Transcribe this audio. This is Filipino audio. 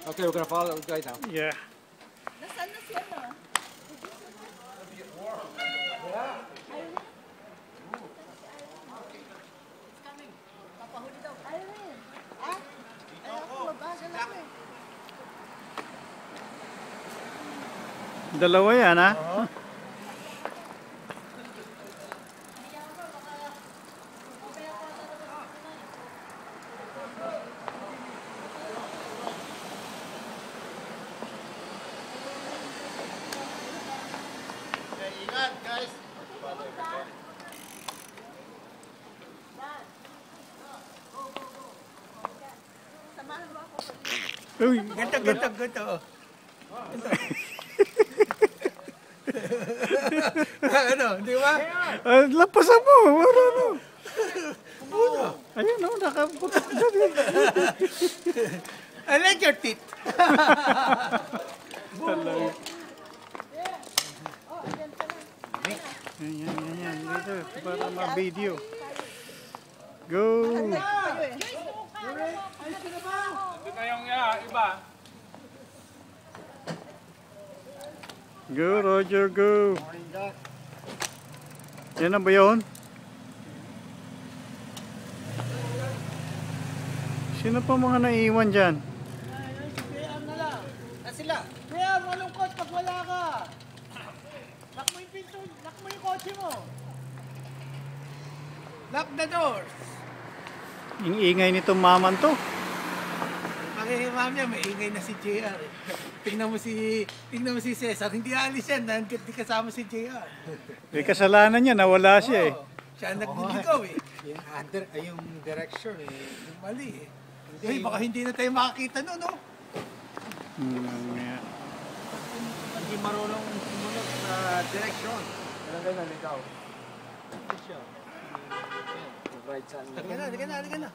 Okay, we're gonna follow the guy now. Yeah. Nasaan na siya na? Papahuli daw. Irene. Ah? Ay, ako, mabagal ako eh. Dalawa yan, ha? Ingat, guys. Samahan mo ako. Uy, Ganto. Ano, di ba? lampasan mo. Ano? Ayun, no, nakaputok dyan. I like your teeth. Yan. Dito, para ma-video. Go! Go, Roger, go! Yan na ba yun? Sino pa mga naiiwan dyan? Sila. Kaya malungkot pag wala ka. Lock mo yung pinto. Lock mo yung kotse mo. Lock the doors. Yung ingay nitong maman to. Pakihimam niya, may ingay na si JR. Tingnan mo si Cesar. Hindi alis yan. Hindi kasama si JR. May kasalanan niya, nawala siya eh. Siya ang nagliligaw eh. Yung direction eh. Yung mali eh. Hey, baka hindi na tayo makakita no, no? Yeah. Hindi marunong sumunod sa direction. Kailangan nalitaw. Ito siya. Right side. Halika na.